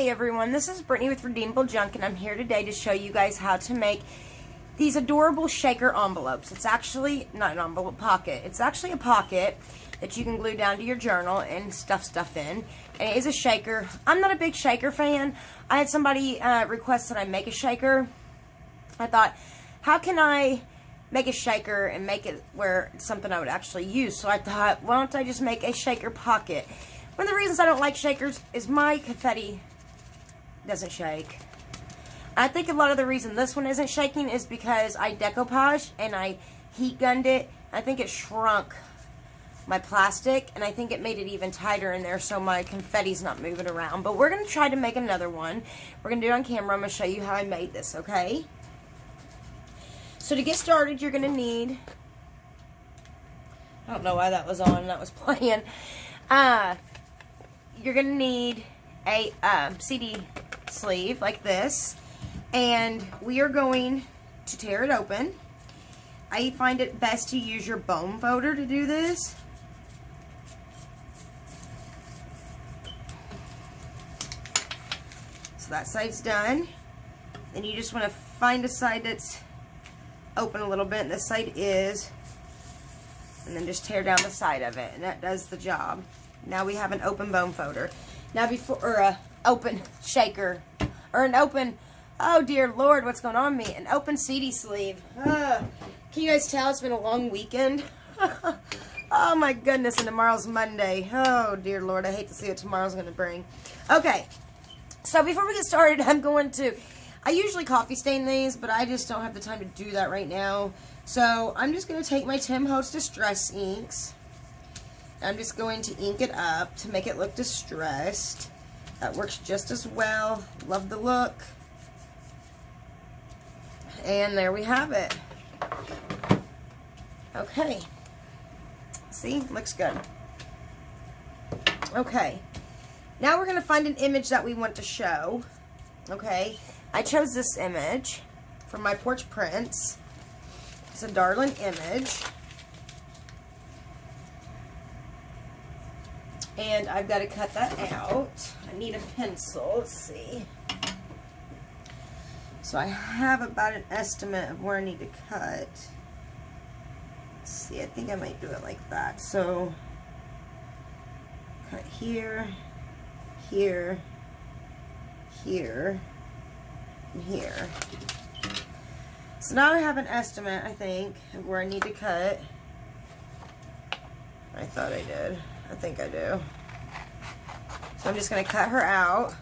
Hey everyone, this is Brittany with Redeemable Junk, and I'm here today to show you guys how to make these adorable shaker envelopes. It's actually not an envelope pocket. It's actually a pocket that you can glue down to your journal and stuff in. And it is a shaker. I'm not a big shaker fan. I had somebody request that I make a shaker. I thought, how can I make a shaker and make it where it's something I would actually use? So I thought, why don't I just make a shaker pocket? One of the reasons I don't like shakers is my confetti doesn't shake. I think a lot of the reason this one isn't shaking is because I decoupaged and I heat gunned it. I think it shrunk my plastic, and I think it made it even tighter in there so my confetti's not moving around. But we're going to try to make another one. We're going to do it on camera. I'm going to show you how I made this, okay? So to get started, you're going to need... I don't know why that was on. That was playing. You're going to need a CD sleeve like this, and we are going to tear it open. I find it best to use your bone folder to do this. So that side's done. Then you just want to find a side that's open a little bit, and this side is, and then just tear down the side of it, and that does the job. Now we have an open bone folder. Now or a open shaker, or an open, oh dear Lord, what's going on with me? An open CD sleeve. Can you guys tell it's been a long weekend? Oh my goodness, and tomorrow's Monday. Oh dear Lord, I hate to see what tomorrow's going to bring. Okay, so before we get started, I usually coffee stain these, but I just don't have the time to do that right now. So I'm just going to take my Tim Holtz Distress inks. I'm just going to ink it up to make it look distressed. That works just as well. Love the look. And there we have it. Okay. See? Looks good. Okay. Now we're going to find an image that we want to show. Okay. I chose this image from my Porch Prints. It's a darling image. And I've got to cut that out. I need a pencil. Let's see. So I have about an estimate of where I need to cut. Let's see. I think I might do it like that. So cut here, here, here, and here. So now I have an estimate, I think, of where I need to cut. I thought I did. I think I do. So I'm just going to cut her out.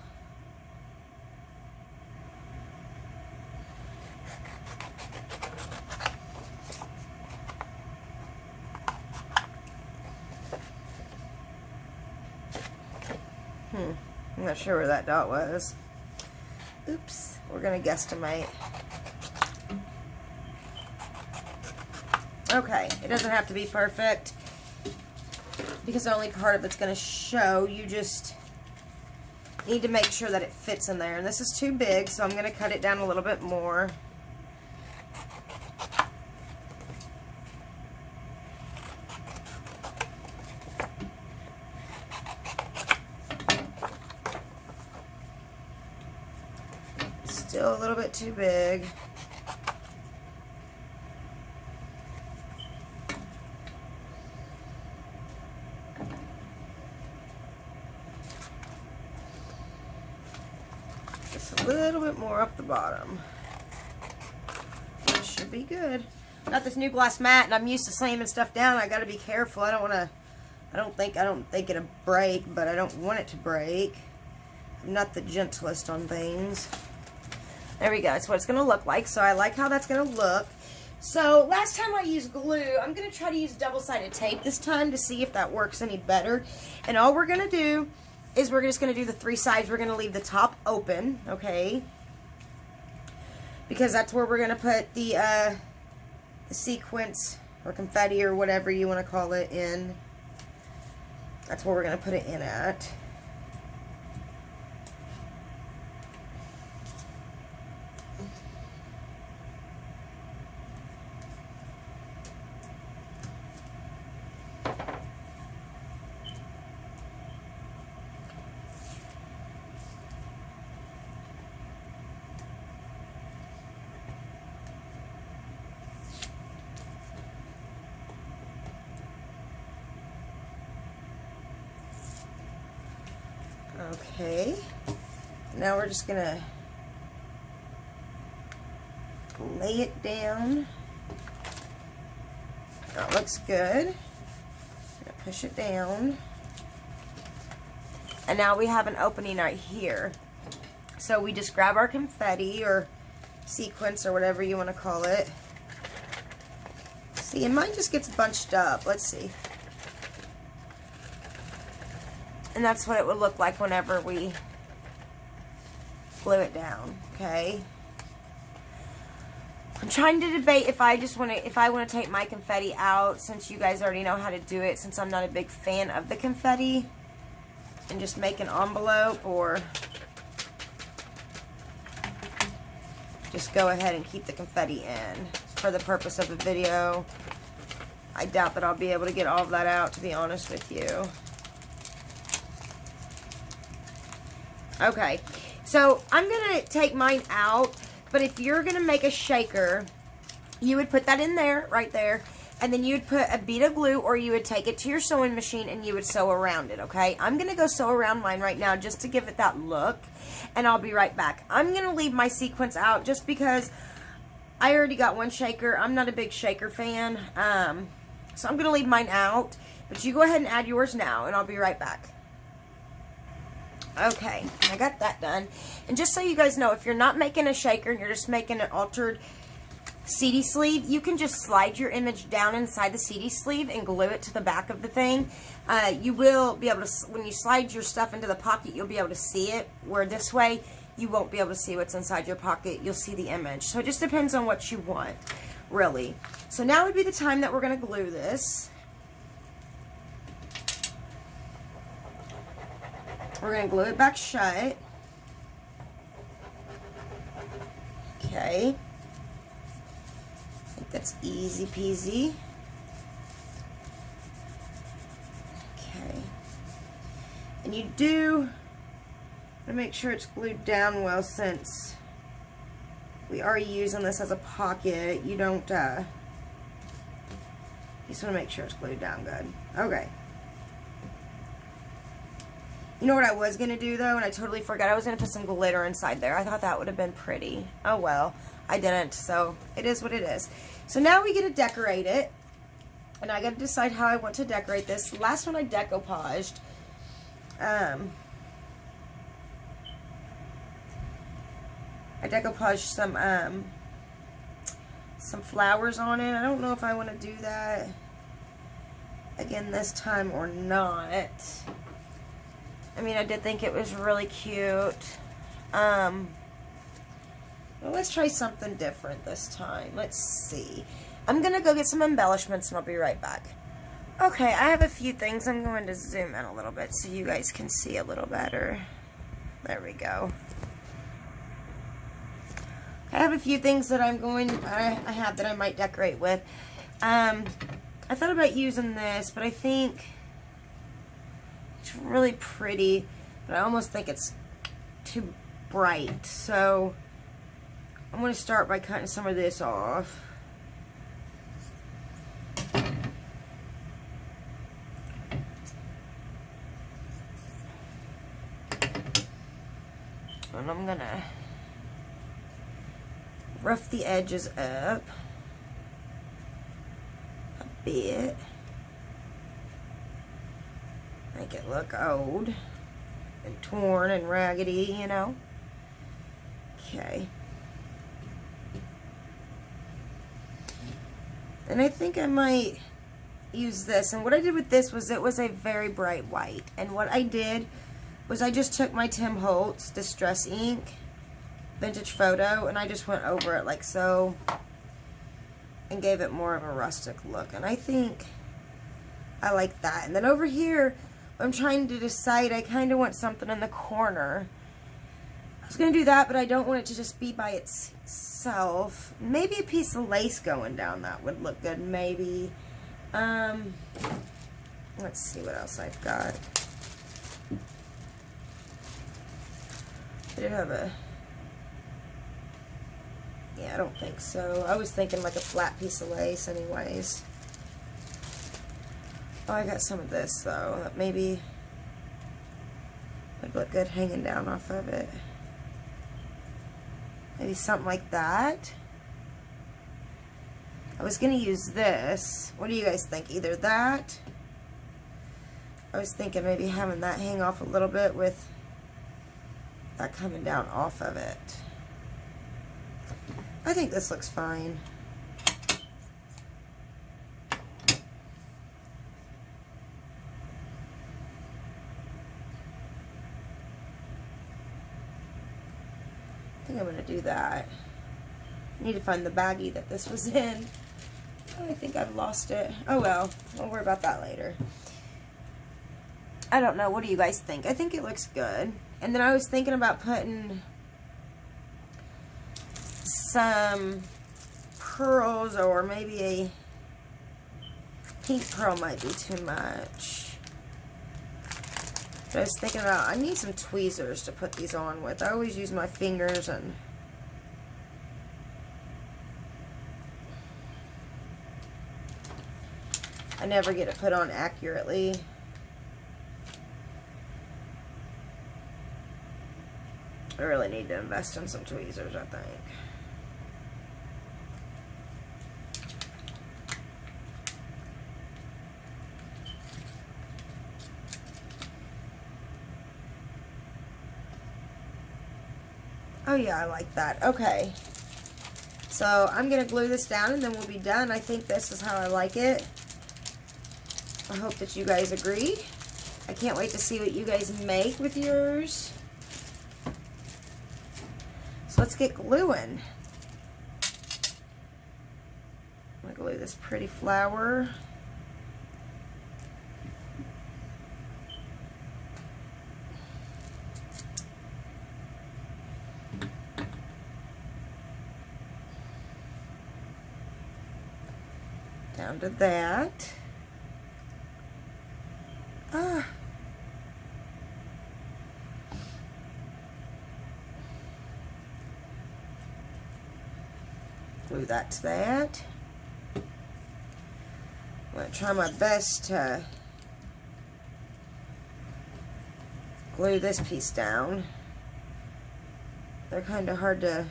I'm not sure where that dot was. Oops. We're going to guesstimate. Okay. It doesn't have to be perfect, because only part of it's going to show. You just need to make sure that it fits in there. And this is too big, so I'm going to cut it down a little bit more. Still a little bit too big. A little bit more up the bottom. That should be good. Got this new glass mat, and I'm used to slamming stuff down. I got to be careful. I don't think it'll break, but I don't want it to break. I'm not the gentlest on things. There we go. That's what it's going to look like. So I like how that's going to look. So last time I used glue, I'm going to try to use double-sided tape this time to see if that works any better. And all we're going to do is we're just going to do the three sides. We're going to leave the top open, okay? Because that's where we're going to put the sequence or confetti or whatever you want to call it in. That's where we're going to put it in at. Okay. Now we're just gonna lay it down. That looks good. Push it down. And now we have an opening right here. So we just grab our confetti or sequence or whatever you want to call it. See, and mine just gets bunched up. Let's see. And that's what it would look like whenever we glue it down, okay? I'm trying to debate if I want to take my confetti out, since you guys already know how to do it, since I'm not a big fan of the confetti, and just make an envelope, or just go ahead and keep the confetti in for the purpose of the video. I doubt that I'll be able to get all of that out, to be honest with you. Okay, so I'm going to take mine out, but if you're going to make a shaker, you would put that in there, right there, and then you would put a bead of glue, or you would take it to your sewing machine and you would sew around it, okay? I'm going to go sew around mine right now just to give it that look, and I'll be right back. I'm going to leave my sequence out just because I already got one shaker. I'm not a big shaker fan, so I'm going to leave mine out, but you go ahead and add yours now, and I'll be right back. Okay, I got that done. And just so you guys know, if you're not making a shaker and you're just making an altered CD sleeve, you can just slide your image down inside the CD sleeve and glue it to the back of the thing. You will be able to, when you slide your stuff into the pocket, you'll be able to see it, where this way you won't be able to see what's inside your pocket. You'll see the image. So it just depends on what you want, really. So now would be the time that we're going to glue this. We're going to glue it back shut. Okay. I think that's easy peasy. Okay. And you do want to make sure it's glued down well, since we are using this as a pocket. You don't, you just want to make sure it's glued down good. Okay. You know what I was going to do, though, and I totally forgot? I was going to put some glitter inside there. I thought that would have been pretty. Oh, well. I didn't, so it is what it is. So now we get to decorate it, and I got to decide how I want to decorate this. The last one I decoupaged. I decoupaged some flowers on it. I don't know if I want to do that again this time or not. I mean, I did think it was really cute. Well, let's try something different this time. Let's see. I'm going to go get some embellishments, and I'll be right back. Okay, I have a few things. I'm going to zoom in a little bit so you guys can see a little better. There we go. I have a few things that I have that I might decorate with. I thought about using this, but I think it's really pretty, but I almost think it's too bright. So I'm going to start by cutting some of this off. And I'm going to rough the edges up a bit. Make it look old and torn and raggedy, you know. Okay. And I think I might use this. And what I did with this was, it was a very bright white. And what I did was I just took my Tim Holtz Distress Ink Vintage Photo, and I just went over it like so and gave it more of a rustic look. And I think I like that. And then over here, I'm trying to decide, I kind of want something in the corner. I was going to do that, but I don't want it to just be by itself. Maybe a piece of lace going down, that would look good, maybe. Let's see what else I've got. I do have a... Yeah, I don't think so. I was thinking like a flat piece of lace anyways. Oh, I got some of this, though. That maybe would look good hanging down off of it. Maybe something like that. I was going to use this. What do you guys think? Either that. I was thinking maybe having that hang off a little bit with that coming down off of it. I think this looks fine. I think I'm going to do that. I need to find the baggie that this was in. Oh, I think I've lost it. Oh well, we'll worry about that later. I don't know. What do you guys think? I think it looks good. And then I was thinking about putting some pearls, or maybe a pink pearl might be too much. But I was thinking about, I need some tweezers to put these on with. I always use my fingers, and I never get it put on accurately. I really need to invest in some tweezers, I think. Oh yeah, I like that. Okay. So I'm going to glue this down and then we'll be done. I think this is how I like it. I hope that you guys agree. I can't wait to see what you guys make with yours. So let's get gluing. I'm going to glue this pretty flower. Down to that. Glue that to that. I'm going to try my best to glue this piece down. They're kind of hard to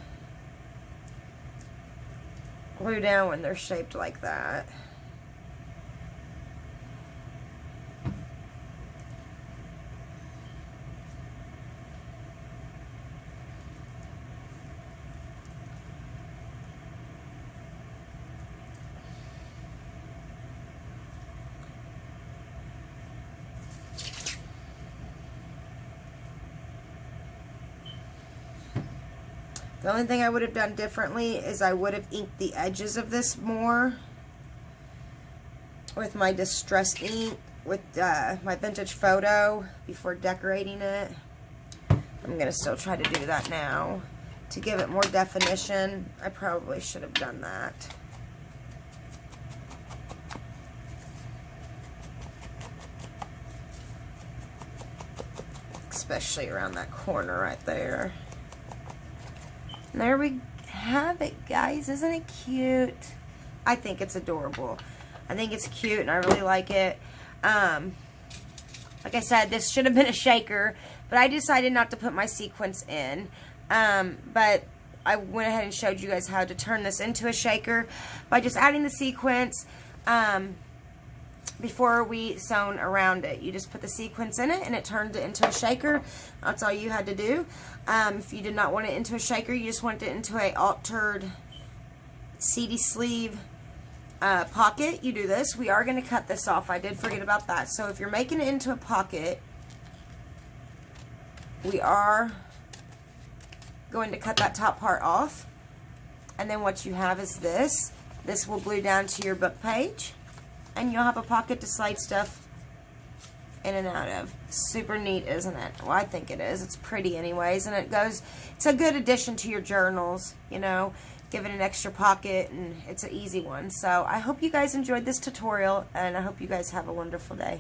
glue down when they're shaped like that. The only thing I would have done differently is I would have inked the edges of this more with my distress ink, with my vintage photo before decorating it. I'm going to still try to do that now. To give it more definition, I probably should have done that. Especially around that corner right there. And there we have it, guys. Isn't it cute? I think it's adorable. I think it's cute and I really like it. Like I said, this should have been a shaker, but I decided not to put my sequins in. But I went ahead and showed you guys how to turn this into a shaker by just adding the sequins before we sewn around it. You just put the sequins in it and it turned it into a shaker. That's all you had to do. If you did not want it into a shaker, you just want it into a altered seedy sleeve pocket, you do this. We are going to cut this off. I did forget about that. So if you're making it into a pocket, we are going to cut that top part off. And then what you have is this. This will glue down to your book page. And you'll have a pocket to slide stuff in and out of. Super neat, isn't it? Well, I think it is. It's pretty anyways. And it's a good addition to your journals, you know. Give it an extra pocket, and it's an easy one. So I hope you guys enjoyed this tutorial, and I hope you guys have a wonderful day.